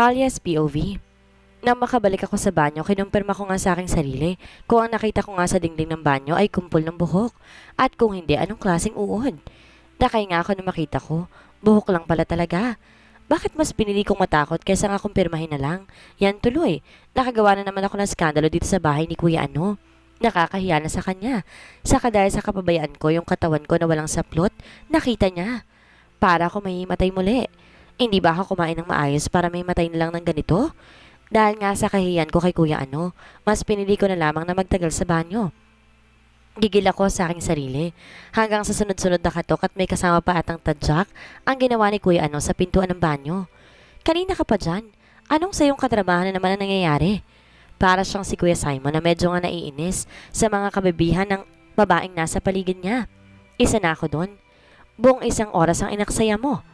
Talia's POV. Nang makabalik ako sa banyo, kinumpirma ko nga sa aking sarili kung ang nakita ko nga sa dingding ng banyo ay kumpol ng buhok at kung hindi, anong klaseng uod. Nakay nga ako nung makita ko, buhok lang pala talaga. Bakit mas pinili kong matakot kaysa nga kumpirmahin na lang? Yan tuloy, nakagawa na naman ako ng skandalo dito sa bahay ni Kuya Ano. Nakakahiya na sa kanya. Saka dahil sa kapabayaan ko yung katawan ko na walang saplot, nakita niya. Para ako may matay muli. Hindi ba ako kumain ng maayos para may matay na lang ng ganito? Dahil nga sa kahiyan ko kay Kuya Ano, mas pinili ko na lamang na magtagal sa banyo. Gigil ako sa aking sarili. Hanggang sa sunod-sunod na katok at may kasama pa atang tadyak ang ginawa ni Kuya Ano sa pintuan ng banyo. Kanina ka pa dyan? Anong sayong katrabahan na naman ang nangyayari? Para siyang si Kuya Simon na medyo nga naiinis sa mga kabebihan ng babaeng nasa paligid niya. Isa na ako doon. Buong isang oras ang inaksaya mo.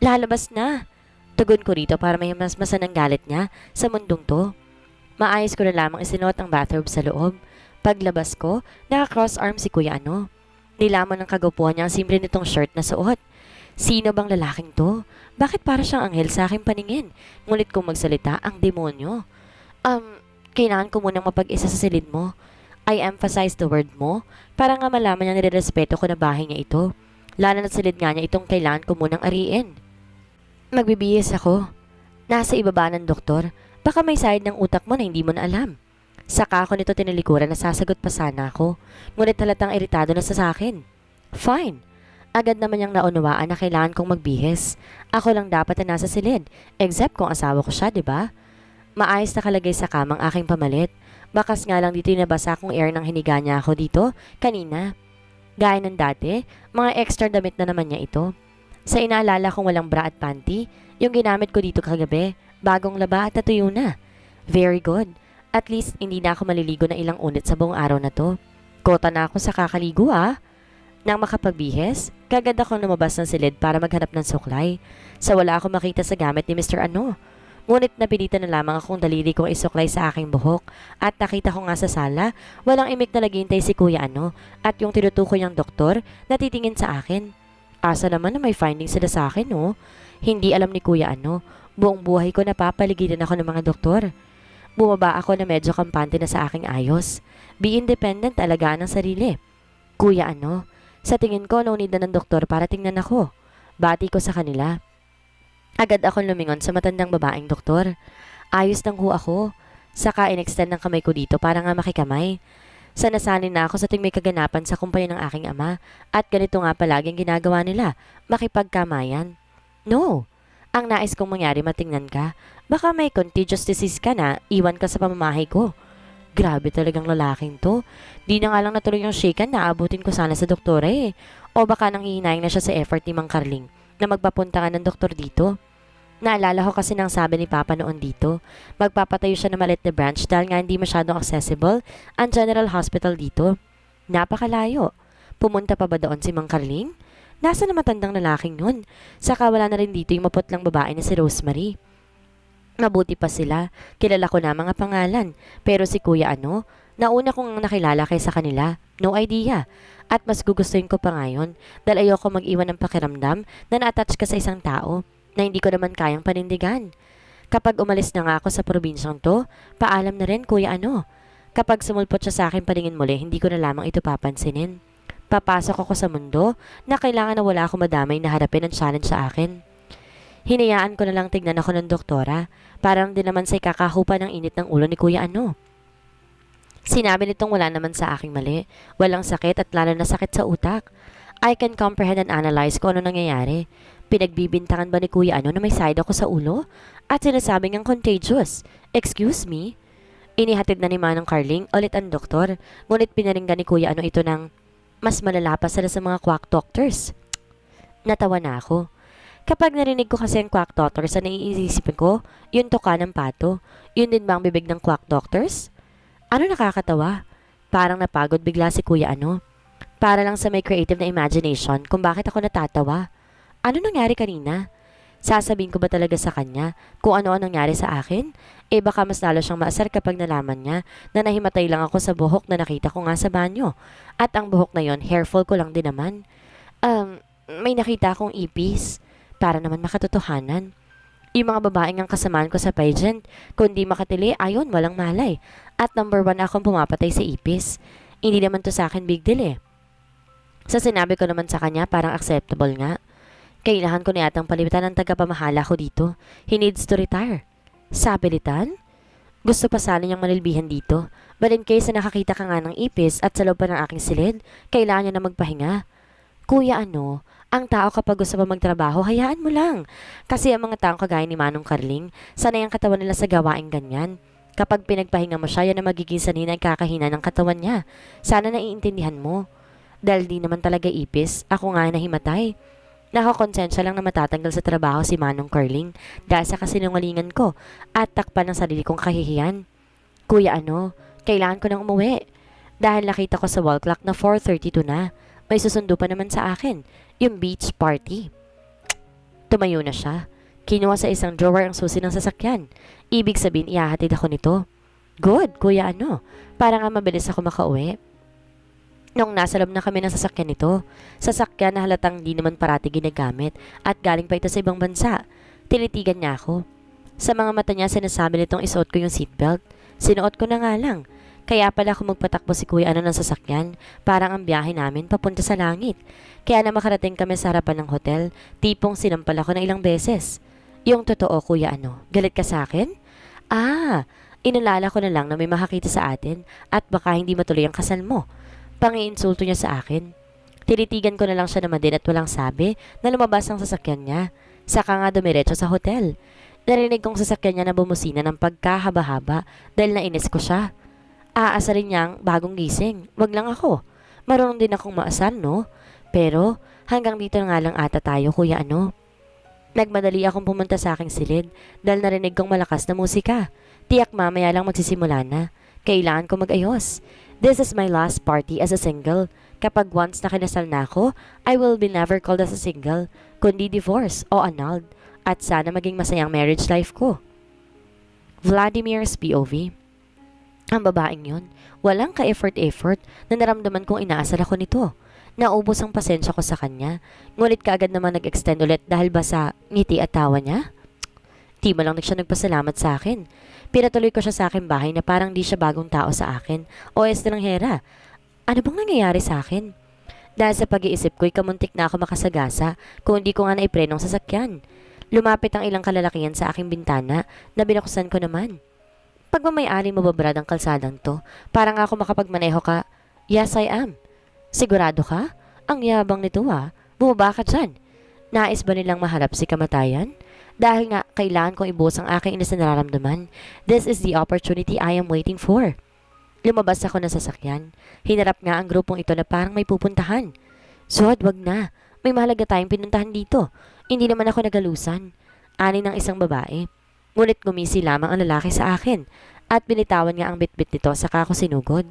Lalabas na. Tugon ko rito para may mas masanang galit niya sa mundong to. Maayos ko na lamang isinuot ang bathrobe sa loob. Paglabas ko, naka-cross arm si Kuya Ano. Nilamon ng kagwapuhan niya ang simple nitong shirt na suot. Sino bang lalaking to? Bakit para siyang anghel sa aking paningin? Ngunit kung magsalita, ang demonyo. Kailangan ko munang mapag-isa sa silid mo. I emphasize the word mo para nga malaman niya nirerespeto ko na bahay niya ito. Lalo na silid nga niya itong kailangan ko munang ariin. Magbibihis ako. Nasa ibaba ng doktor. Baka may side ng utak mo na hindi mo na alam. Saka ako nito tinilikuran na sasagot pa sana ako. Ngunit halatang iritado na sa akin. Fine. Agad naman niyang naunawaan na kailangan kong magbihis. Ako lang dapat na nasa silid. Except kung asawa ko siya, di ba? Maayos na kalagay sa kamang aking pamalit. Bakas nga lang dito yung nabasa kong air ng hiniga niya ako dito kanina. Gaya ng dati, mga extra damit na naman niya ito. Sa inaalala kong walang bra at panty, yung ginamit ko dito kagabi, bagong laba at natuyo na. Very good. At least hindi na ako maliligo na ilang unit sa buong araw na to. Kota na ako sa kakaligo Nang makapagbihis, kagad ako lumabas ng silid para maghanap ng suklay. Sa wala ako makita sa gamit ni Mr. Ano. Ngunit napilitan na lamang akong daliri kong isuklay sa aking buhok at nakita ko nga sa sala, walang imik na naghihintay si Kuya Ano at yung tinutukoy niyang doktor na titingin sa akin. Asa naman na may findings sila sa akin, no? Hindi alam ni Kuya Ano. Buong buhay ko napapaligiran ako ng mga doktor. Bumaba ako na medyo kampante na sa aking ayos. Be independent, alagaan ang sarili. Kuya Ano, sa tingin ko no need na ng doktor para tingnan ako. Bati ko sa kanila. Agad akong lumingon sa matandang babaeng doktor. Ayos nang ho ako. Saka in-extend ng kamay ko dito para nga makikamay. Sanasanay na ako sa tuwing may kaganapan sa kumpanya ng aking ama at ganito nga palaging ginagawa nila, makipagkamayan. No, ang nais kong mangyari matingnan ka, baka may contagious disease ka na, iwan ka sa pamamahay ko. Grabe talagang lalaking to. Di na nga lang natuloy yung shaken na abutin ko sana sa doktora eh. O baka nang hihinayang na siya sa effort ni Mang Carling na magpapunta ka ng doktor dito. Naalala ko kasi nang sabi ni Papa noon dito, magpapatayo siya ng maliit na branch dahil nga hindi masyadong accessible ang General Hospital dito. Napakalayo. Pumunta pa ba doon si Mang Carling? Nasa na matandang lalaking yun? Saka wala na rin dito yung maputlang babae na si Rosemary. Mabuti pa sila. Kilala ko na mga pangalan. Pero si Kuya Ano, nauna kong nakilala kaysa kanila. No idea. At mas gugustuhin ko pa ngayon dahil ayoko mag-iwan ng pakiramdam na na-attach ka sa isang tao na hindi ko naman kayang panindigan. Kapag umalis na nga ako sa probinsyang to, paalam na rin Kuya Ano. Kapag sumulpot siya sa akin paningin muli, hindi ko na lamang ito papansinin. Papasok ako sa mundo na kailangan na wala akong madamay na harapin ang challenge sa akin. Hinayaan ko na lang tignan ako ng doktora, parang din naman sa ikakahupa ng init ng ulo ni Kuya Ano. Sinabi nitong wala naman sa aking mali, walang sakit at lalo na sakit sa utak. I can comprehend and analyze kung ano nangyayari. Pinagbibintangan ba ni Kuya Ano na may side ako sa ulo? At sinasabing ang contagious. Excuse me? Inihatid na ni Manong Carling ulit ang doktor, ngunit pinaringgan ni Kuya Ano ito ng mas malala pa sila sa mga quack doctors. Natawa na ako. Kapag narinig ko kasi ang quack doctors, ang naiisipin ko, yun tuka ng pato. Yun din ba ang bibig ng quack doctors? Ano nakakatawa? Parang napagod bigla si Kuya Ano. Para lang sa may creative na imagination kung bakit ako natatawa. Ano nangyari kanina? Sasabihin ko ba talaga sa kanya kung ano ang nangyari sa akin? Eh baka mas lalo siyang maasar kapag nalaman niya na nahimatay lang ako sa buhok na nakita ko nga sa banyo. At ang buhok na yon, hairfall ko lang din naman. May nakita akong ipis. Para naman makatotohanan. Yung mga babaeng ang kasamaan ko sa pageant, kundi makatili, ayon, walang malay. At number 1 akong pumapatay sa ipis. Hindi naman to sa akin big deal eh. Sa sinabi ko naman sa kanya, parang acceptable nga. Kailangan ko na yatang palitan ng tagapamahala ko dito. He needs to retire. Sabilitan? Gusto pa sana niyang manilbihan dito. But in case na nakakita ka nga ng ipis at sa loob pa ng aking silid, kailangan niya na magpahinga. Kuya ang tao kapag gusto pa magtrabaho, hayaan mo lang. Kasi ang mga taong kagaya ni Manong Carling, sanay ang katawan nila sa gawaing ganyan. Kapag pinagpahinga mo siya, yan ang magiging sanina ang kakahina ng katawan niya. Sana naiintindihan mo. Dahil di naman talaga ipis, ako nga nahimatay. Nakakonsensya lang na matatanggal sa trabaho si Manong Carling dahil sa kasinungalingan ko at takpan ng sarili kong kahihiyan. Kuya kailangan ko nang umuwi. Dahil nakita ko sa wall clock na 4:32 na. May susundo pa naman sa akin, yung beach party. Tumayo na siya. Kinuha sa isang drawer ang susi ng sasakyan. Ibig sabihin, ihahatid ako nito. Good, kuya para nga mabilis ako makauwi. Nung nasa loob na kami ng sasakyan nito, sasakyan na halatang di naman parati ginagamit at galing pa ito sa ibang bansa. Tinitigan niya ako. Sa mga mata niya sinasabi nitong isuot ko yung seatbelt. Sinuot ko na nga lang. Kaya pala ako magpatakbo si kuya ng sasakyan, parang ang biyahe namin papunta sa langit. Kaya na makarating kami sa harapan ng hotel, tipong sinampal ako ng ilang beses. Yung totoo kuya galit ka sa akin? Inalala ko na lang na may makakita sa atin at baka hindi matuloy ang kasal mo. Pangiinsulto niya sa akin. Tinitigan ko na lang siya naman din at walang sabi na lumabas ang sasakyan niya. Saka nga dumiretso sa hotel. Narinig kong sasakyan niya na bumusina ng pagkahaba-haba dahil nainis ko siya. Aasarin niyang bagong gising. Wag lang ako. Marunong din akong maasar, no? Pero hanggang dito nga lang ata tayo, kuya Nagmadali akong pumunta sa aking silid dahil narinig kong malakas na musika. Tiyak mamaya lang magsisimula na. Kailangan ko mag-ayos. This is my last party as a single. Kapag once na kinasal na ako, I will be never called as a single, kundi divorce o annulled. At sana maging masayang marriage life ko. Vladimir's POV. Ang babaeng yun, walang ka-effort na naramdaman kong inaasar ako nito. Naubos ang pasensya ko sa kanya. Ngunit kaagad naman nag-extend ulit dahil ba sa ngiti at tawa niya? Di mo lang siya nagpasalamat sa akin. Pinatuloy ko siya sa aking bahay na parang di siya bagong tao sa akin o estranghera. Ano bang nangyayari sa akin? Dahil sa pag-iisip ko'y kamuntik na ako makasagasa kung hindi ko nga naiprenong sasakyan. Lumapit ang ilang kalalakihan sa aking bintana na binuksan ko naman. Pagmamayari mo ba Brad ang kalsadang to? Parang ako makapagmaneho ka. Yes, I am. Sigurado ka? Ang yabang nito Bumaba ka dyan. Nais ba nilang maharap si kamatayan? Dahil nga, kailangan kong ibuhos ang aking inis na nararamdaman. This is the opportunity I am waiting for. Lumabas ako ng sasakyan. Hinarap nga ang grupong ito na parang may pupuntahan. Zod, wag na. May mahalaga tayong pinuntahan dito. Hindi naman ako nagalusan. Ani ng isang babae. Ngunit gumisi lamang ang lalaki sa akin. At binitawan nga ang bitbit nito saka ako sinugod.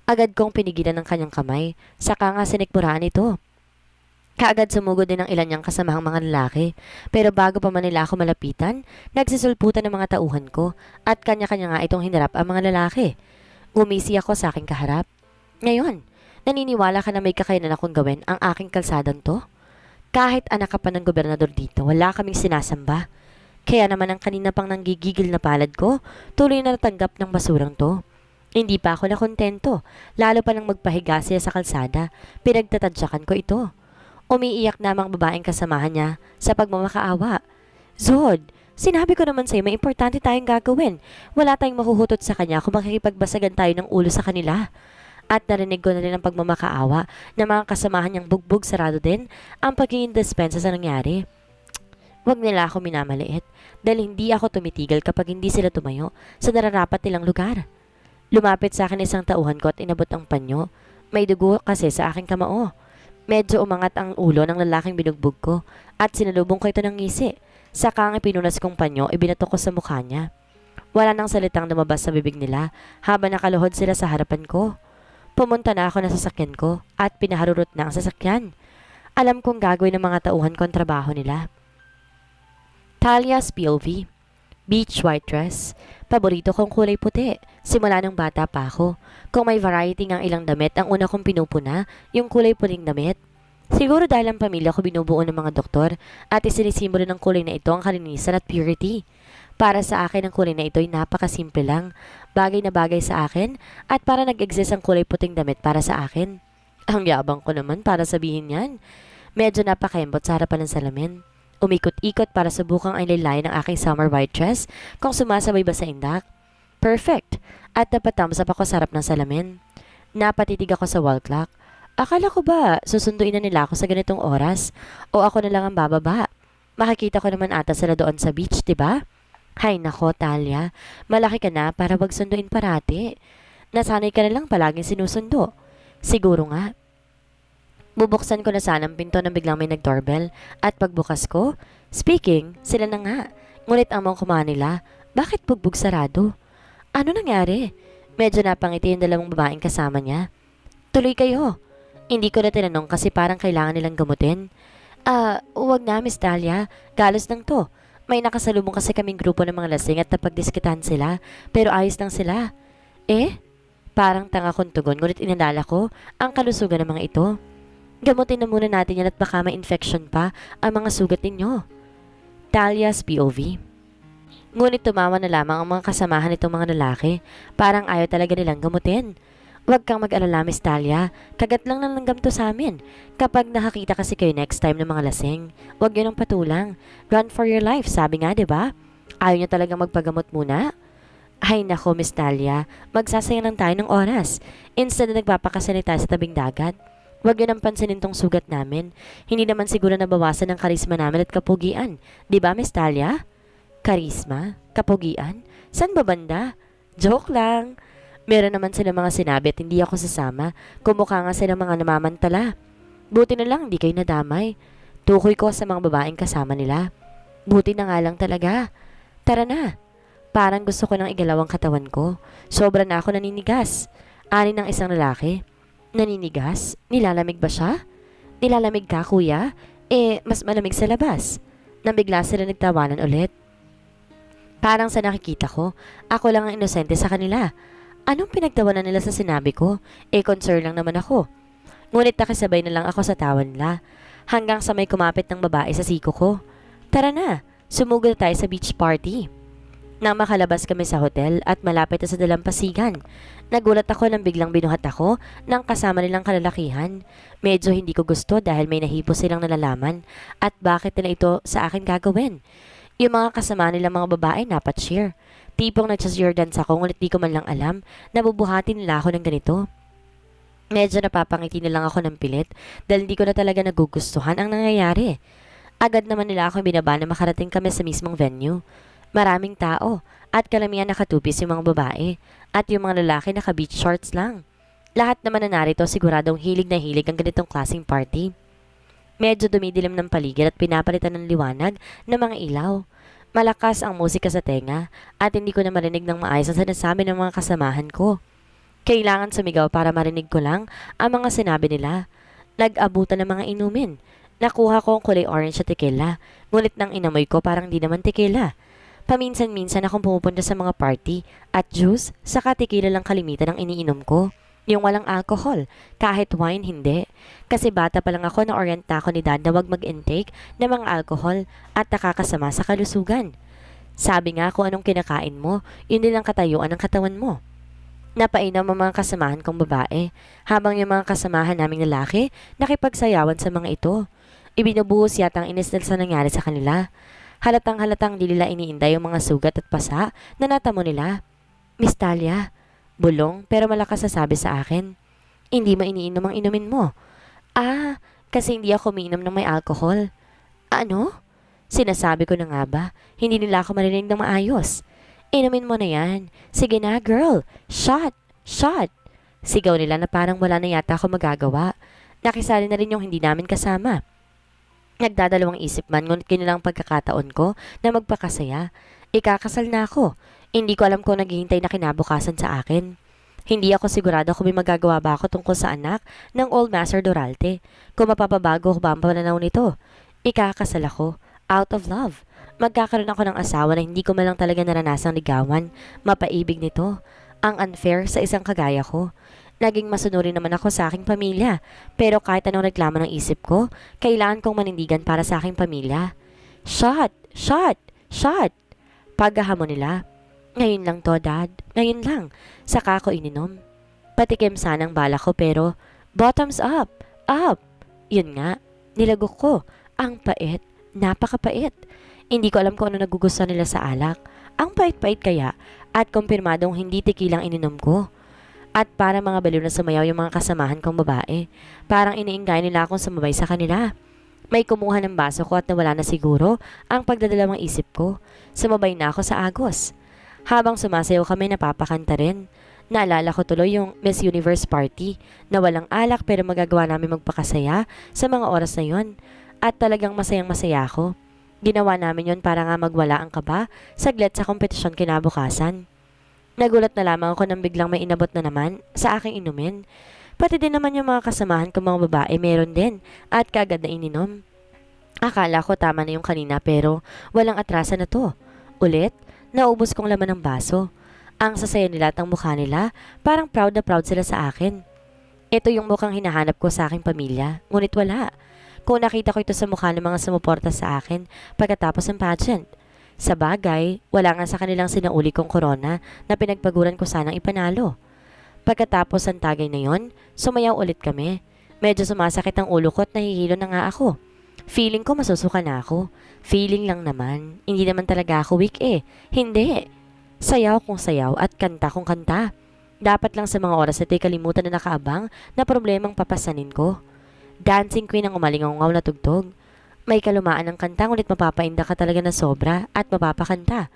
Agad kong pinigilan ng kanyang kamay. Saka nga sinikmuraan ito. Kaagad sumugod din ang ilan niyang kasamahang mga lalaki. Pero bago pa man nila ako malapitan, nagsisulputan ng mga tauhan ko at kanya-kanya nga itong hinarap ang mga lalaki. Gumisi ako sa aking kaharap. Ngayon, naniniwala ka na may kakayanan akong gawin ang aking kalsadang to? Kahit anak ka pa ng gobernador dito, wala kaming sinasamba. Kaya naman ang kanina pang nanggigigil na palad ko, tuloy na natanggap ng basurang to. Hindi pa ako nakontento, lalo pa nang magpahiga siya sa kalsada, pinagtatadyakan ko ito. Umiiyak namang babaeng kasamahan niya sa pagmamakaawa. Zod, sinabi ko naman sa'yo may importante tayong gagawin. Wala tayong mahuhutot sa kanya kung makikipagbasagan tayo ng ulo sa kanila. At narinig ko na rin ang pagmamakaawa na mga kasamahan niyang bugbog sarado din ang pagiging dispensa sa nangyari. Huwag nila ako minamaliit dahil hindi ako tumitigil kapag hindi sila tumayo sa nararapat nilang lugar. Lumapit sa akin isang tauhan ko at inabot ang panyo. May dugo kasi sa aking kamao. Medyo umangat ang ulo ng lalaking binugbog ko at sinalubong ko ito ng ngisi. Saka ang ipinunas kong panyo, ibinato ko sa mukha niya. Wala nang salitang lumabas sa bibig nila habang nakaluhod sila sa harapan ko. Pumunta na ako ng sasakyan ko at pinaharurot na ang sasakyan. Alam kong gagawin ng mga tauhan ko ang trabaho nila. Talia's POV. Beach white dress. Paborito kong kulay puti. Simula nung bata pa ako. Kung may variety ng ilang damit, ang una kong pinupuna, yung kulay puling damit. Siguro dahil ang pamilya ko binubuo ng mga doktor at isinisimbolo ng kulay na ito ang kalinisan at purity. Para sa akin ang kulay na ito ay napakasimple lang, bagay na bagay sa akin at para nag-exist ang kulay puting damit para sa akin. Ang yabang ko naman para sabihin yan. Medyo napakembot sa harapan ng salamin. Umikot-ikot para subukang ay laylayan ng aking summer white dress kung sumasabay ba sa indak. Perfect! At napatams up ako sa harap ng salamin. Napatitig ako sa wall clock. Akala ko ba susunduin na nila ako sa ganitong oras o ako na lang ang bababa? Makikita ko naman ata sila doon sa beach, 'di ba? Hay nako, Talia. Malaki ka na para wag sunduin parati. Nasanay ka na lang palaging sinusundo. Siguro nga. Bubuksan ko na sana ang pinto nang biglang may nag-doorbell at pagbukas ko, speaking, sila na nga. Ngunit ang mga kumahan nila, bakit bugbog sarado? Ano nangyari? Medyo napangiti yung dalawang babaeng kasama niya. Tuloy kayo. Hindi ko na tinanong kasi parang kailangan nilang gamutin. Huwag na, Miss Dahlia. Galos lang to. May nakasalubong kasi kaming grupo ng mga lasing at napagdiskitahan sila. Pero ayos lang sila. Eh? Parang tanga kong tugon, ngunit inalala ko ang kalusugan ng mga ito. Gamutin na muna natin yan at baka may infection pa ang mga sugat ninyo. Talia's POV. Ngunit tumawa na lamang ang mga kasamahan nitong mga lalaki. Parang ayaw talaga nilang gamutin. Huwag kang mag-alala, Miss Talia. Kagat lang ng langgam to sa amin. Kapag nakakita kasi kayo next time ng mga lasing, huwag yun ang patulang. Run for your life, sabi nga, di ba? Ayaw niya talagang magpagamot muna? Ay nako, Miss Talia. Magsasayang lang tayo ng oras. Instead na nagpapakasalita sa tabing dagat. Huwag yun ang pansinin tong sugat namin. Hindi naman siguro nabawasan ang karisma namin at kapugian. Di ba, Miss Talia? Karisma? Kapugian? San ba banda? Joke lang. Meron naman sila mga sinabi at hindi ako sasama. Kumukha nga sila mga namamantala. Buti na lang hindi kayo nadamay. Tukoy ko sa mga babaeng kasama nila. Buti na nga lang talaga. Tara na. Parang gusto ko nang igalaw ang katawan ko. Sobra na ako naninigas. Ani ng isang lalaki. Naninigas? Nilalamig ba siya? Nilalamig ka, kuya? Mas malamig sa labas. Nang bigla sila nagtawanan ulit. Parang sa nakikita ko, ako lang ang inosente sa kanila. Anong pinagtawanan nila sa sinabi ko? Concern lang naman ako. Ngunit nakisabay na lang ako sa tawa nila. Hanggang sa may kumapit ng babae sa siko ko. Tara na, sumugod tayo sa beach party. Nang makalabas kami sa hotel at malapit na sa dalampasigan, nagulat ako nang biglang binuhat ako ng kasama nilang kalalakihan. Medyo hindi ko gusto dahil may nahipo silang nalalaman at bakit nila ito sa akin gagawin. Yung mga kasama nilang mga babae napat-cheer. Tipong nagsa-cheer dance ako ngunit di ko man lang alam na bubuhatin nila ako ng ganito. Medyo napapangiti na lang ako ng pilit dahil hindi ko na talaga nagugustuhan ang nangyayari. Agad naman nila ako binaba na makarating kami sa mismong venue. Maraming tao at kalamihan nakatupis yung mga babae at yung mga lalaki naka-beach shorts lang. Lahat naman na narito siguradong hilig na hilig ang ganitong klaseng party. Medyo dumidilim ng paligid at pinapalitan ng liwanag ng mga ilaw. Malakas ang musika sa tenga at hindi ko na marinig ng maayos ang sinasabi ng mga kasamahan ko. Kailangan sumigaw para marinig ko lang ang mga sinabi nila. Nag-abutan ng mga inumin. Nakuha ko ang kulay orange sa tequila, ngunit nang inamoy ko parang di naman tequila. Paminsan-minsan akong pumupunta sa mga party at juice, saka tequila lang kalimitan ang iniinom ko. Yung walang alcohol, kahit wine hindi. Kasi bata pa lang ako na orienta ako ni dad na wag mag-intake ng mga alcohol at nakakasama sa kalusugan. Sabi nga kung anong kinakain mo, yun din ang katayuan ng katawan mo. Napainom ang mga kasamahan kong babae, habang yung mga kasamahan naming lalaki nakipagsayawan sa mga ito. Ibinubuhos yata ang inis nila sa nangyari sa kanila. Halatang-halatang di nila iniinday yung mga sugat at pasa na natamo nila. Miss Talia, bulong pero malakas sasabi sa akin, hindi mo iniinom ang inumin mo. Kasi hindi ako umiinom ng may alcohol. Ano? Sinasabi ko na nga ba, hindi nila ako marinig ng maayos. Inumin mo na yan. Sige na girl, shot, shot. Sigaw nila na parang wala na yata ako magagawa. Nakisali na rin yung hindi namin kasama. Nagdadalawang isip man ngunit kinilang pagkakataon ko na magpakasaya. Ikakasal na ako. Hindi ko alam kung naghihintay na kinabukasan sa akin. Hindi ako sigurado kung may magagawa ba ako tungkol sa anak ng Old Master Doralte. Kung mapapabago ko ba ang pananaw nito. Ikakasal ako. Out of love. Magkakaroon ako ng asawa na hindi ko malang talaga naranasang ligawan. Mapaibig nito. Ang unfair sa isang kagaya ko. Naging masunurin naman ako sa aking pamilya. Pero kahit anong reklamo ng isip ko, kailangan kong manindigan para sa aking pamilya. Shot! Shot! Shot! Paghahamon nila. Ngayon lang to, Dad. Ngayon lang. Saka ako ininom. Patikim sanang bala ko pero bottoms up! Up! Yun nga. Nilagok ko. Ang pait. Napakapait. Hindi ko alam kung ano nagugustuhan nila sa alak. Ang pait-pait kaya at kumpirmadong hindi tekilang ininom ko. At para mga baliw na sumayaw yung mga kasamahan kong babae. Parang iniinggay nila akong sumabay sa kanila. May kumuha ng baso ko at nawala na siguro ang pagdadalawang isip ko. Sumabay na ako sa agos. Habang sumasayaw kami napapakanta rin. Naalala ko tuloy yung Miss Universe party na walang alak pero magagawa namin magpakasaya sa mga oras na yon. At talagang masayang masaya ako. Ginawa namin yon para nga magwala ang kaba saglit sa kompetisyon kinabukasan. Nagulat na lamang ako nang biglang may inabot na naman sa aking inumin. Pati din naman yung mga kasamahan kong mga babae meron din at kagad na ininom. Akala ko tama na yung kanina pero walang atrasan na to. Ulit, naubos kong laman ng baso. Ang sasaya nila at ang mukha nila, parang proud na proud sila sa akin. Ito yung mukhang hinahanap ko sa aking pamilya, ngunit wala. Kung nakita ko ito sa mukha ng mga sumuporta sa akin pagkatapos ng pageant. Sa bagay, wala nga sa kanilang sinauli kong korona na pinagpaguran ko sanang ipanalo. Pagkatapos ng tagay na yon, sumayaw ulit kami. Medyo sumasakit ang ulo ko at nahihilo na nga ako. Feeling ko masusuka na ako. Feeling lang naman. Hindi naman talaga ako weak eh. Hindi. Sayaw kong sayaw at kanta kong kanta. Dapat lang sa mga oras na kalimutan na nakaabang na problemang papasanin ko. Dancing queen ang umalingaw na tugtog. May kalumaan ng kanta ngunit mapapainda ka talaga na sobra at mapapakanta.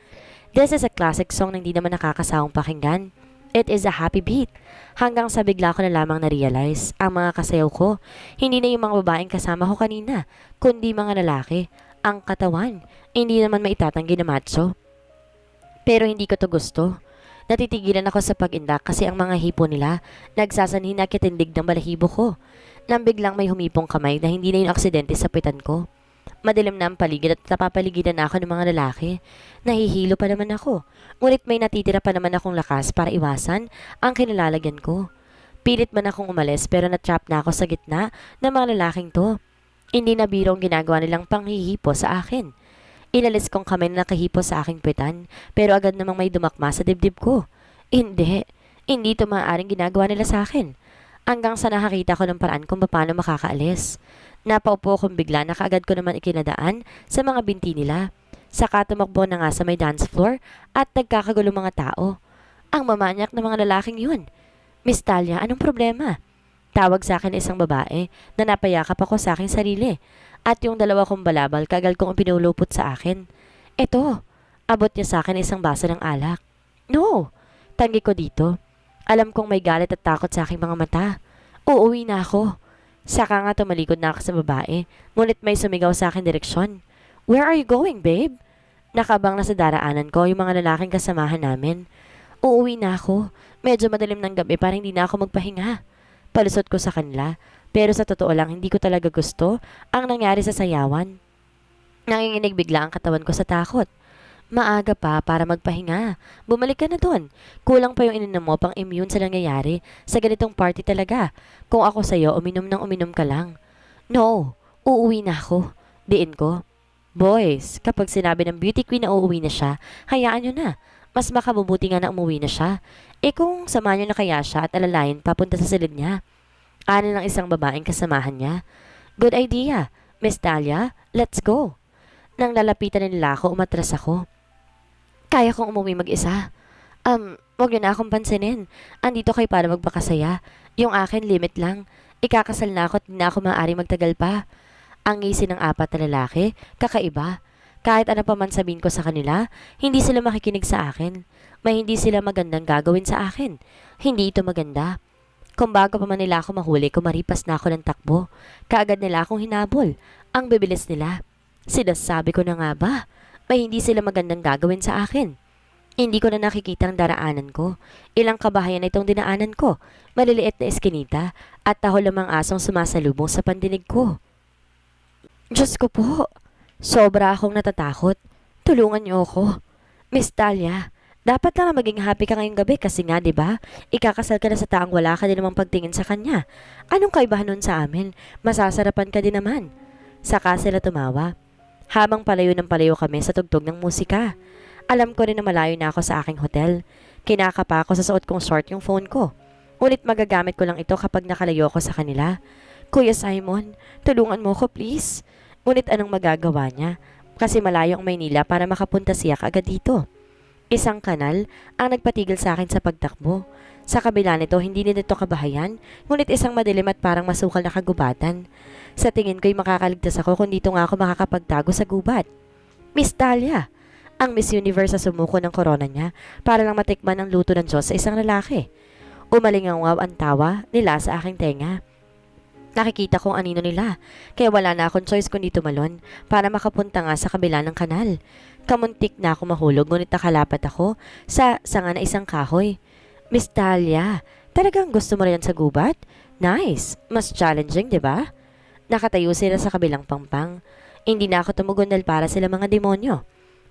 This is a classic song na hindi naman nakakasawang pakinggan. It is a happy beat. Hanggang sa bigla ko na lamang na-realize ang mga kasayaw ko. Hindi na yung mga babaeng kasama ko kanina, kundi mga lalaki. Ang katawan, hindi naman maitatanggi na macho. Pero hindi ko to gusto. Natitigilan ako sa pag-indak kasi ang mga hipo nila nagsasanhin na kitindig ng balahibo ko. Nang biglang may humipong kamay na hindi na yung aksidente sa pitan ko. Madilim na ang paligid at napapaligidan na ako ng mga lalaki. Nahihilo pa naman ako. Ngunit may natitira pa naman akong lakas para iwasan ang kinilalagyan ko. Pilit man akong umalis pero natrap na ako sa gitna ng mga lalaking to. Hindi na biro ang ginagawa nilang panghihipo sa akin. Inalis kong kamay na nakahipo sa aking pitan pero agad namang may dumakma sa dibdib ko. Hindi. Hindi ito maaaring ginagawa nila sa akin. Hanggang sa nakakita ko ng paraan kung paano makakaalis. Napaupo akong bigla na kaagad ko naman ikinadaan sa mga binti nila. Saka tumakbo na nga sa may dance floor at nagkakagulo mga tao. Ang mamanyak na mga lalaking yun. Miss Talia, anong problema? Tawag sa akin isang babae na napayakap ako sa aking sarili. At yung dalawa kong balabal kagal kong pinulupot sa akin. Eto, abot niya sa akin isang baso ng alak. No, tanggi ko dito. Alam kong may galit at takot sa aking mga mata. Uuwi na ako. Saka nga tumalikod na ako sa babae, ngunit may sumigaw sa akin direksyon. Where are you going, babe? Nakabang na sa daraanan ko yung mga lalaking kasamahan namin. Uuwi na ako. Medyo madilim ng gabi para hindi na ako magpahinga. Palusot ko sa kanila, pero sa totoo lang hindi ko talaga gusto ang nangyari sa sayawan. Nanginginig bigla ang katawan ko sa takot. Maaga pa para magpahinga. Bumalik ka na doon. Kulang pa yung ininom mo pang immune sa nangyayari sa ganitong party talaga. Kung ako sa'yo, uminom ng uminom ka lang. No, uuwi na ako. Diin ko. Boys, kapag sinabi ng beauty queen na uuwi na siya, hayaan nyo na. Mas makabubuti nga na umuwi na siya. Eh kung samahan nyo na kaya siya at alalayan papunta sa silid niya. Ano ng isang babaeng kasamahan niya. Good idea. Miss Talia, let's go. Nang lalapitan nila ako, umatras ako. Kaya kong umuwi mag-isa. Wag niyo na akong pansinin. Andito kayo para magpakasaya. Yung akin, limit lang. Ikakasal na ako at hindi na ako maaari magtagal pa. Ang ngisi ng apat na lalaki, kakaiba. Kahit ano pa man sabihin ko sa kanila, hindi sila makikinig sa akin. May hindi sila magandang gagawin sa akin. Hindi ito maganda. Kung bago pa man nila ako mahuli, kumaripas na ako ng takbo. Kaagad nila akong hinabol. Ang bibilis nila. Sinasabi ko na nga ba? May hindi sila magandang gagawin sa akin. Hindi ko na nakikita ang daraanan ko. Ilang kabahayan na itong dinaanan ko. Maliliit na eskinita at tahol lamang asong sumasalubong sa pandinig ko. Diyos ko po. Sobra akong natatakot. Tulungan niyo ako. Miss Talia, Dapat lang na maging happy ka ngayong gabi kasi nga, di ba? Ikakasal ka na sa taong wala ka din namang pagtingin sa kanya. Anong kaibahan nun sa amin? Masasarapan ka din naman. Saka sila tumawa. Habang palayo kami sa tugtog ng musika. Alam ko rin na malayo na ako sa aking hotel. Kinakapa ako sa suot kong short yung phone ko. Ngunit magagamit ko lang ito kapag nakalayo ako sa kanila. Kuya Simon, tulungan mo ko please. Ngunit anong magagawa niya? Kasi malayo ang Maynila para makapunta siya agad dito. Isang kanal ang nagpatigil sa akin sa pagtakbo. Sa kabila nito, hindi din ito kabahayan, ngunit isang madilim at parang masukal na kagubatan. Sa tingin ko'y makakaligtas ako kung dito nga ako makakapagtago sa gubat. Miss Talia, ang Miss Universe sa sumuko ng korona niya para lang matikman ang luto ng Diyos sa isang lalaki. Umalingaw ang tawa nila sa aking tenga. Nakikita kong anino nila, kaya wala na akong choice kundi tumalon para makapunta nga sa kabila ng kanal. Kamuntik na ako mahulog ngunit nakalapat ako sa sanga na isang kahoy. Miss Talia, talagang gusto mo rin sa gubat? Nice! Mas challenging, di ba? Nakatayo sila sa kabilang pampang. Hindi na ako tumugon dahil para sila mga demonyo.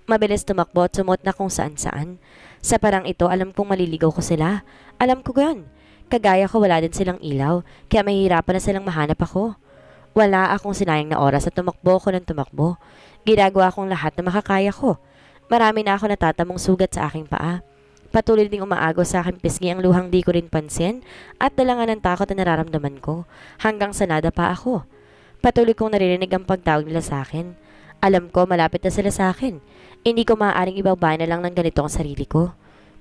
Mabilis tumakbo at sumot na kung saan-saan. Sa parang ito, alam kong maliligaw ko sila. Alam ko yun. Kagaya ko wala din silang ilaw, kaya mahihirapan na silang mahanap ako. Wala akong sinayang na oras at tumakbo ko ng tumakbo. Ginagawa kong lahat na makakaya ko. Marami na ako natatamong sugat sa aking paa. Patuloy ding umaagos sa aking pisngi ang luhang di ko rin pansin at dalangan ng takot na nararamdaman ko hanggang sa nada pa ako. Patuloy kong naririnig ang pagtawag nila sa akin. Alam ko malapit na sila sa akin. Hindi ko maaaring ibabay na lang ng ganito ang sarili ko.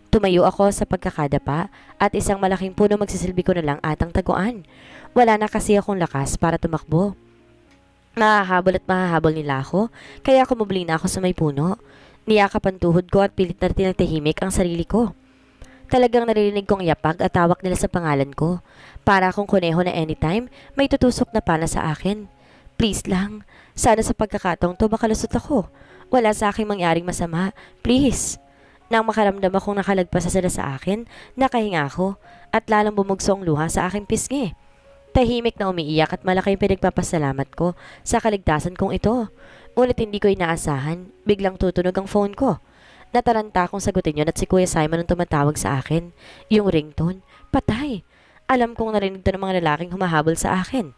Tumayo ako sa pagkakadapa at isang malaking puno magsisilbi ko na lang atang taguan. Wala na kasi akong lakas para tumakbo. Mahahabol nila ako, kaya kumubli na ako sa may puno. Niyakap ang tuhod ko at pilit na tinatahimik ang sarili ko. Talagang naririnig kong yapag at tawak nila sa pangalan ko. Para akong kuneho na anytime, may tutusok na pana sa akin. Please lang, sana sa pagkakataong to makalusot ako. Wala sa aking mangyaring masama, please. Nang makaramdam akong nakalagpas na sila sa akin, nakahinga ako at lalang bumugso ang luha sa aking pisngi. Tahimik na umiiyak at malaki yung pinagpapasalamat ko sa kaligtasan kong ito. Ngunit hindi ko inaasahan, biglang tutunog ang phone ko. Nataranta akong sagutin yun at si Kuya Simon ang tumatawag sa akin. Yung ringtone, patay. Alam kong narinig to ng mga lalaking humahabol sa akin.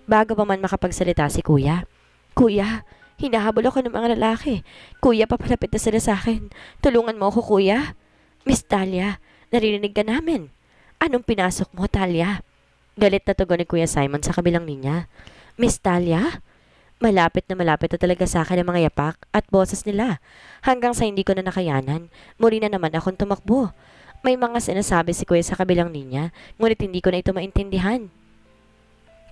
Bago pa man makapagsalita si Kuya, Kuya, hinahabol ako ng mga lalaki. Kuya, papalapit na sila sa akin. Tulungan mo ako, Kuya. Miss Talia, naririnig ka namin. Anong pinasok mo, Talia? Galit na tugon ni Kuya Simon sa kabilang linya. Miss Talia? Malapit na talaga sa akin ang mga yapak at boses nila. Hanggang sa hindi ko na nakayanan, muli na naman akong tumakbo. May mga sinasabi si Kuya sa kabilang linya, ngunit hindi ko na ito maintindihan.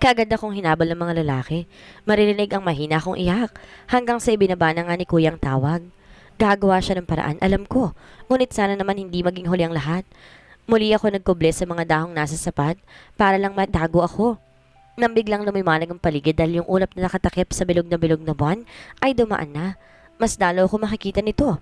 Kaagad akong hinabol ng mga lalaki. Maririnig ang mahina akong iyak hanggang sa ibinaba na nga ni Kuyang tawag. Gagawa siya ng paraan, alam ko. Ngunit sana naman hindi maging huli ang lahat. Muli ako nagkuble sa mga dahong nasa sapat para lang matago ako. Nang biglang lumiwanag ang paligid dahil yung ulap na nakatakip sa bilog na buwan ay dumaan na. Mas lalo ako makikita nito.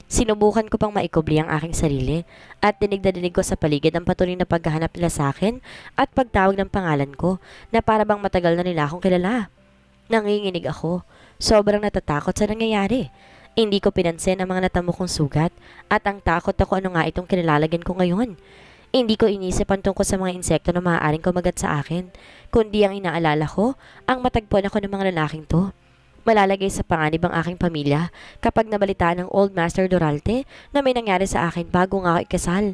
Sinubukan ko pang maikubli ang aking sarili at dinig na dinig ko sa paligid ang patuloy na paghahanap nila sa akin at pagtawag ng pangalan ko na para bang matagal na nila akong kilala. Nanginginig ako. Sobrang natatakot sa nangyayari. Hindi ko pinansin ang mga natamo kong sugat at ang takot ako ano nga itong kinalalagyan ko ngayon. Hindi ko inisip ang tungkol sa mga insekto na maaaring kumagat sa akin, kundi ang inaalala ko ang matagpuan ako ng mga lalaking to. Malalagay sa panganib ang aking pamilya kapag nabalitaan ng Old Master Duralte na may nangyari sa akin bago nga ako ikasal.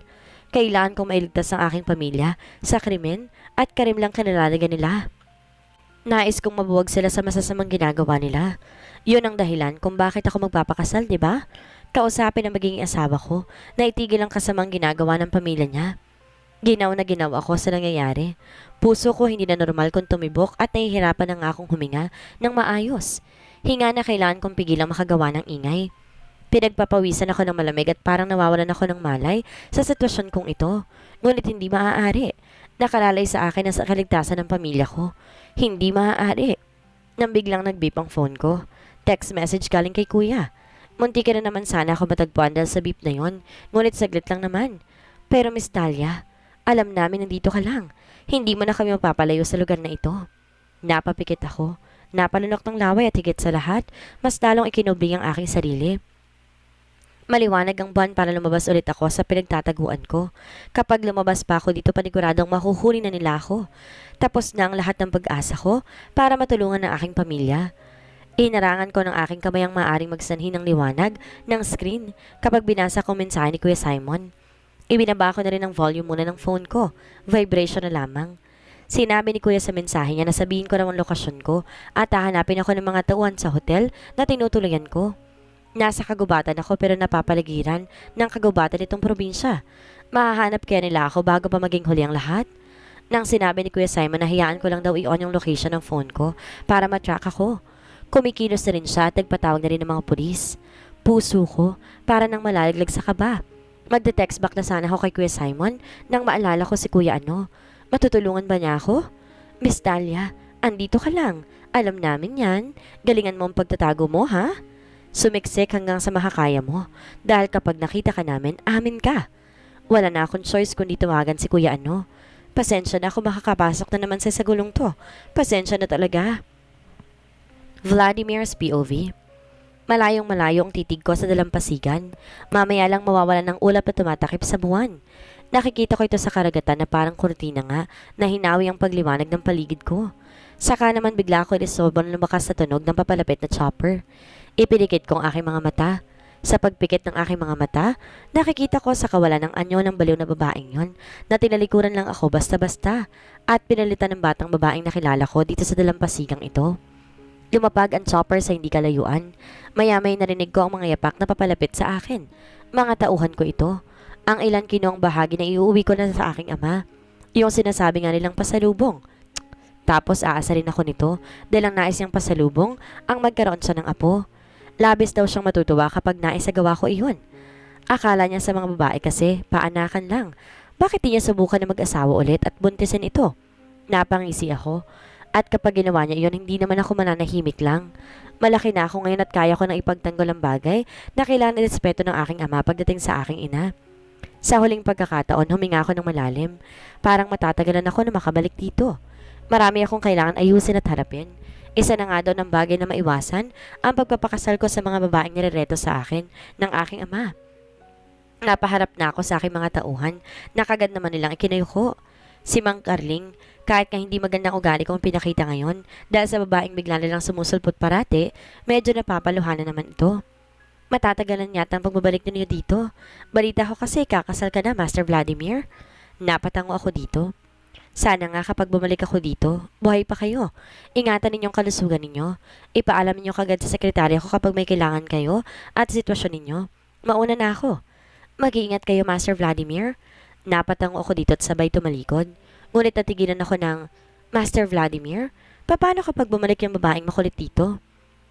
Kailangan kong mailigtas ang aking pamilya sa krimen at karimlang kanilalagyan nila. Nais kong mabuwag sila sa masasamang ginagawa nila. Yun ang dahilan kung bakit ako magpapakasal, di ba? Kausapin ang magiging asawa ko na itigil ang kasamang ginagawa ng pamilya niya. Ginaw na ginaw ako sa nangyayari. Puso ko hindi na normal kung tumibok at nahihirapan na nga akong huminga ng maayos. Hinga na kailangan kong pigilang makagawa ng ingay. Pinagpapawisan ako ng malamig at parang nawawalan ako ng malay sa sitwasyon kong ito. Ngunit hindi maaari. Nakalalay sa akin ang kaligtasan ng pamilya ko. Hindi maaari. Nang biglang nag-beep ang phone ko. Text message galing kay Kuya. Munti ka na naman sana ako matagpuan dahil sa beep na yon. Ngunit saglit lang naman. Pero Miss Talia, alam namin nandito ka lang. Hindi mo na kami mapapalayo sa lugar na ito. Napapikit ako. Napalunok ng laway at higit sa lahat, mas lalong ikinubling ang aking sarili. Maliwanag ang buwan para lumabas ulit ako sa pinagtataguan ko. Kapag lumabas pa ako dito, paniguradong mahuhuli na nila ako. Tapos na ang lahat ng pag-asa ko para matulungan ang aking pamilya. Inarangan ko ng aking kamay ang maaaring magsanhi ng liwanag ng screen kapag binasa ko mensahe ni Kuya Simon. Ibinaba ko na rin ang volume muna ng phone ko. Vibration na lamang. Sinabi ni Kuya sa mensahe niya na sabihin ko raw ang lokasyon ko at hahanapin ako ng mga tauhan sa hotel na tinutuluyan ko. Nasa kagubatan ako pero napapaligiran ng kagubatan nitong probinsya. Mahahanap kaya nila ako bago pa maging huli ang lahat? Nang sinabi ni Kuya Simon na hayaan ko lang daw i-on yung location ng phone ko para matrack ako. Kumikilos na rin siya at nagpatawag na rin ng mga pulis. Puso ko para nang malalaglag sa kaba. Magde-text back na sana ako kay Kuya Simon nang maalala ko si Kuya ano. Matutulungan ba niya ako? Miss Dahlia, andito ka lang. Alam namin yan. Galingan mo ang pagtatago mo, ha? Sumiksik hanggang sa makakaya mo. Dahil kapag nakita ka namin, amin ka. Wala na akong choice kundi tawagan si Kuya ano. Pasensya na kung makakapasok na naman sa gulong to. Pasensya na talaga. Vladimir's POV. Malayong malayo ang titig ko sa dalampasigan. Mamaya lang mawawalan ng ulap na tumatakip sa buwan. Nakikita ko ito sa karagatan na parang kurtina nga na hinawi ang pagliwanag ng paligid ko. Saka naman bigla ako inisobon lumakas sa tunog ng papalapit na chopper. Ipinikit ko ang aking mga mata. Sa pagpikit ng aking mga mata, nakikita ko sa kawalan ng anyo ng baliw na babaeng yon na tinalikuran lang ako basta-basta at pinalitan ng batang babaeng nakilala ko dito sa dalampasigang ito. Lumapag ang chopper sa hindi kalayuan. Maya-may narinig ko ang mga yapak na papalapit sa akin. Mga tauhan ko ito. Ang ilan kinuang bahagi na iuwi ko na sa aking ama. Yung sinasabi nga nilang pasalubong. Tapos aasarin ako nito dahil ang nais niyang pasalubong ang magkaroon siya ng apo. Labis daw siyang matutuwa kapag naisagawa ko iyon. Akala niya sa mga babae kasi paanakan lang. Bakit di niya subukan na mag-asawa ulit at buntisin ito? Napangisi ako. At kapag ginawa niya iyon, hindi naman ako mananahimik lang. Malaki na ako ngayon at kaya ko nang ipagtanggol ang bagay na kailangan irespeto ng aking ama pagdating sa aking ina. Sa huling pagkakataon, huminga ako ng malalim. Parang matatagalan ako na makabalik dito. Marami akong kailangan ayusin at harapin. Isa na nga daw ng bagay na maiwasan ang pagpapakasal ko sa mga babaeng nirereto sa akin ng aking ama. Napaharap na ako sa aking mga tauhan na kagad naman nilang ikinayuko. Si Mang Carling, kahit nga hindi magandang ugali kong pinakita ngayon dahil sa babaeng bigla nilang sumusulpot parate, medyo napapaluhanan naman ito. Matatagalan yata ang pagbabalik ninyo dito. Balita ko kasi kakasal ka na, Master Vladimir. Napatango ako dito. Sana nga kapag bumalik ako dito, buhay pa kayo. Ingatan ninyong kalusugan ninyo. Ipaalam ninyo kagad sa sekretarya ko kapag may kailangan kayo at sitwasyon ninyo. Mauna na ako. Mag-iingat kayo, Master Vladimir. Napatango ako dito at sabay tumalikod. Ngunit natigilan ako ng, Master Vladimir, paano kapag bumalik yung babaeng makulit dito?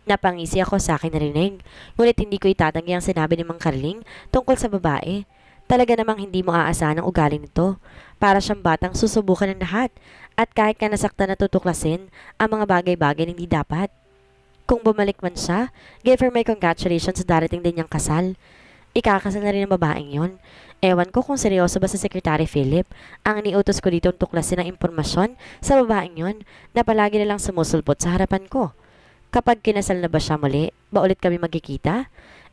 Napangisi ako sa akin narinig. Ngunit hindi ko itatanggi ang sinabi ni Mang Carling tungkol sa babae. Talaga namang hindi mo aasahan ang ugali nito. Para siyang batang susubukan ng lahat. At kahit ka nasaktan na tutuklasin ang mga bagay-bagay na hindi dapat. Kung bumalik man siya, give her my congratulations sa darating din niyang kasal. Ikakasal na rin ang babaeng yon. Ewan ko kung seryoso ba sa Secretary Philip ang iniutos ko dito tuklasin ng impormasyon sa babaeng yon na palagi nilang sumusulpot sa harapan ko. Kapag kinasal na ba siya muli, ba ulit kami magkikita?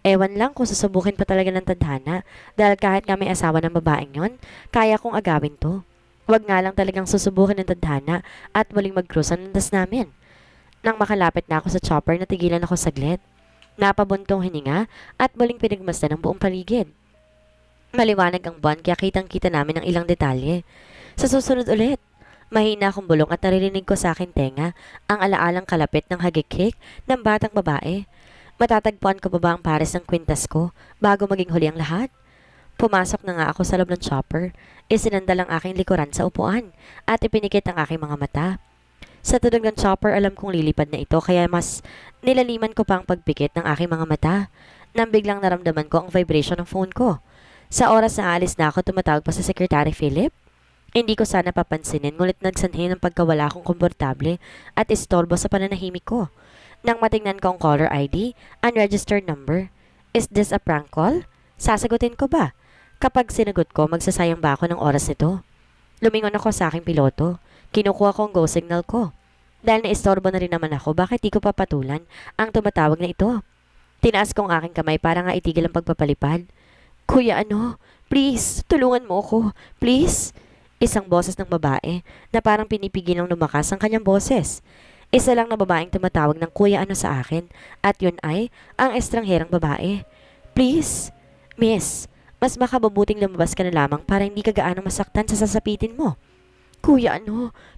Ewan lang kung susubukin pa talaga ng tadhana dahil kahit nga may asawa ng babaeng yon, kaya kong agawin to. Huwag nga lang talagang susubukin ng tadhana at muling mag-cruise ang landas namin. Nang makalapit na ako sa chopper, natigilan ako saglit. Napabuntong hininga at muling pinagmasdan ang buong paligid. Maliwanag ang buwan kaya kitang-kita namin ang ilang detalye. Sa susunod ulit, mahina akong bulong at naririnig ko sa akin tenga ang alaalang kalapit ng hagikik ng batang babae. Matatagpuan ko pa ba ang pares ng kwintas ko bago maging huli ang lahat? Pumasok na nga ako sa loob ng chopper, isinandal ang aking likuran sa upuan at ipinikit ang aking mga mata. Sa tunog ng chopper alam kong lilipad na ito kaya mas nilaliman ko pa ang pagpikit ng aking mga mata nang biglang naramdaman ko ang vibration ng phone ko. Sa oras na alis na ako, tumatawag pa sa Secretary Philip. Hindi ko sana papansinin, ngunit nagsanhin ng pagkawala kong komportable at istorbo sa pananahimik ko. Nang matingnan ko ang caller ID, unregistered number. Is this a prank call? Sasagutin ko ba? Kapag sinagot ko, magsasayang ba ako ng oras nito? Lumingon ako sa aking piloto. Kinukuha ko ang go signal ko. Dahil naistorbo na rin naman ako, bakit di ko papatulan ang tumatawag na ito? Tinaas ko ang aking kamay para nga itigil ang pagpapalipad. Kuya please, tulungan mo ako. Please? Isang boses ng babae na parang pinipigilang lumakas ang kanyang boses. Isa lang na babaeng tumatawag ng kuya sa akin at yun ay ang estrangherang babae. Please? Miss, mas makababuting lumabas ka na lamang para hindi ka gaano masaktan sa sasapitin mo. Kuya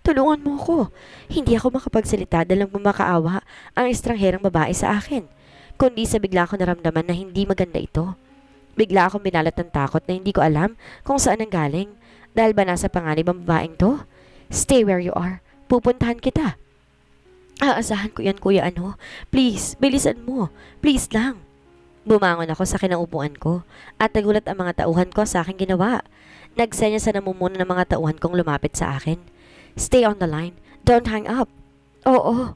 tulungan mo ako. Hindi ako makapagsalita dahil magmamakaawa ang estrangherang babae sa akin. Kundi sa bigla ko naramdaman na hindi maganda ito. Bigla akong binalat ng takot na hindi ko alam kung saan ang galing. Dahil ba nasa panganib ang babaeng to? Stay where you are. Pupuntahan kita. Aasahan ko yan, kuya Please, bilisan mo. Please lang. Bumangon ako sa kinaupuan ko at nagulat ang mga tauhan ko sa aking ginawa. Nagsenya sa namumuno ng mga tauhan kong lumapit sa akin. Stay on the line. Don't hang up. Oo.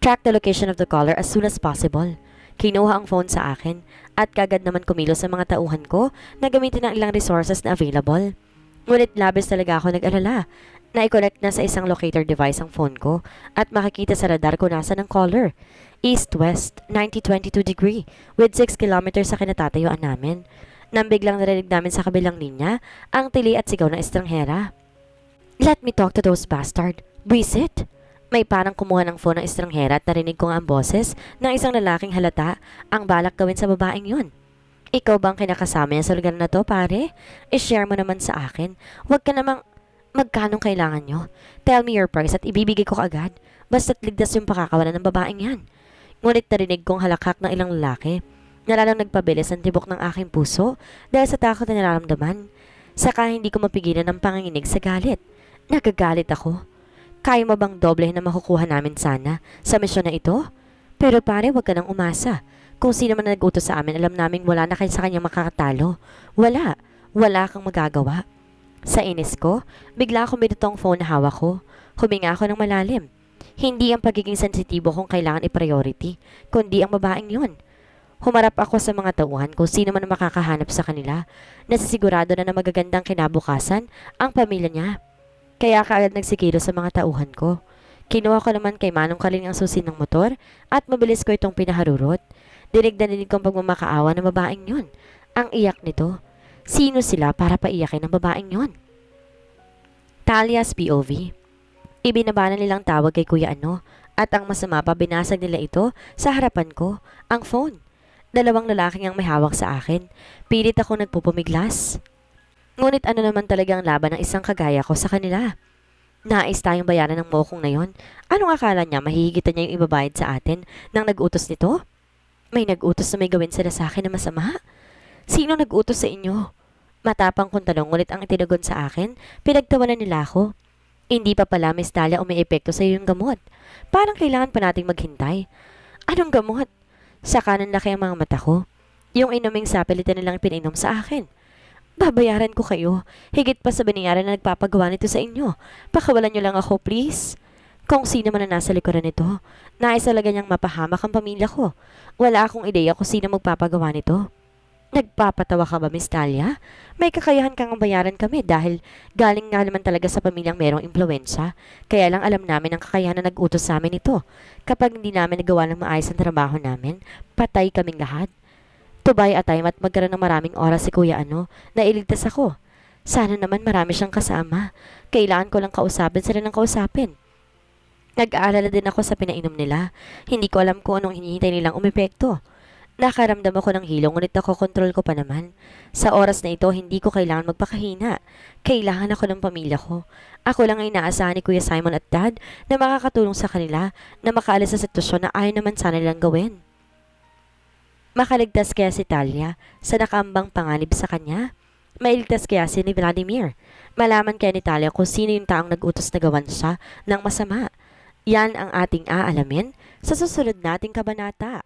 Track the location of the caller as soon as possible. Kinuha ang phone sa akin at kagad naman kumilos sa mga tauhan ko na gamitin ang ilang resources na available. Ngunit labis talaga ako nag-alala na i-connect na sa isang locator device ang phone ko at makikita sa radar ko nasa ng caller. East-west, 90-22 degree with 6 kilometers sa kinatatayuan namin. Nang biglang narinig namin sa kabilang linya ang tili at sigaw ng estranghera. Let me talk to those bastard. Visit? May parang kumuha ng phone ng estranghera at narinig ko nga ang boses ng isang lalaking halata ang balak gawin sa babaeng yun. Ikaw bang kinakasama niya sa lugar na to, pare? I-share mo naman sa akin. Huwag ka namang magkanong kailangan nyo. Tell me your price at ibibigay ko agad. Basta't ligtas yung pakakawalan ng babaeng yan. Ngunit narinig kong halakhak ng ilang lalaki na lalong nagpabilis ang tibok ng aking puso dahil sa takot na nararamdaman. Saka hindi ko mapigilan ng panginginig sa galit. Nagagalit ako. Kaya mo bang doblehin na makukuha namin sana sa misyon na ito? Pero pare, huwag ka nang umasa. Kung sino man na nag-utos sa amin, alam naming wala na kayo sa kanyang makakatalo. Wala. Wala kang magagawa. Sa inis ko, bigla akong binutong phone na hawak ko. Huminga ako ng malalim. Hindi ang pagiging sensitibo kung kailangan i-priority, kundi ang babaeng yun. Humarap ako sa mga tauhan kung sino man ang makakahanap sa kanila. Nasisigurado na magagandang kinabukasan ang pamilya niya. Kaya kaagad nagsikilo sa mga tauhan ko. Kinuha ko naman kay Manong Kaling ang susi ng motor at mabilis ko itong pinaharurot. Dinig na dinig kong pagmamakaawa ng babaeng yun. Ang iyak nito. Sino sila para paiyakin ng babaeng yun? Talia's POV. Ibinaba na nilang tawag kay Kuya at ang masama pa binasag nila ito sa harapan ko, ang phone. Dalawang lalaking ang may hawak sa akin. Pilit ako nagpupumiglas. Ngunit naman talagang laban ng isang kagaya ko sa kanila. Nais tayong bayaran ng mokong na yon. Anong akala niya mahihigitan niya yung ibabayad sa atin nang nag-utos nito? May nag-utos na may gawin sila sa akin na masama? Sino nag-utos sa inyo? Matapang kong tanong ngunit ang itinagon sa akin, pinagtawanan nila ako. Hindi pa pala, Miss Talia, umi-epekto sa iyo yung gamot. Parang kailangan pa nating maghintay. Anong gamot? Saka nanlaki ang mga mata ko. Yung inuming sapilitan nilang pininom sa akin. Babayaran ko kayo. Higit pa sa binayaran na nagpapagawa nito sa inyo. Pakawalan niyo lang ako, please. Kung sino man na nasa likuran nito, nais talaga niyang mapahamak ang pamilya ko. Wala akong ideya kung sino magpapagawa nito. Nagpapatawa ka ba, Miss Talia? May kakayahan kang bayaran kami dahil galing nga naman talaga sa pamilyang merong impluensya. Kaya lang alam namin ang kakayahan na nag-utos sa amin ito. Kapag hindi namin nagawa ng maayos ang trabaho namin, patay kaming lahat. Tubay at time at magkaroon ng maraming oras si Kuya na iligtas ako. Sana naman marami siyang kasama. Kailangan ko lang kausapin sila ng kausapin. Nag-aalala din ako sa pinainom nila. Hindi ko alam kung anong hinihintay nilang umepekto. Nakaramdam ako ng hilong ngunit nakokontrol ko pa naman. Sa oras na ito, hindi ko kailangan magpakahina. Kailangan ako ng pamilya ko. Ako lang ay inaasahan ni Kuya Simon at Dad na makakatulong sa kanila na makaalis sa sitwasyon na ayaw naman sana nilang gawin. Makaligtas kaya si Talia sa nakaambang panganib sa kanya? Mailigtas kaya si ni Vladimir? Malaman kaya ni Talia kung sino yung taong nag-utos na gawan siya ng masama? Yan ang ating aalamin sa susunod nating kabanata.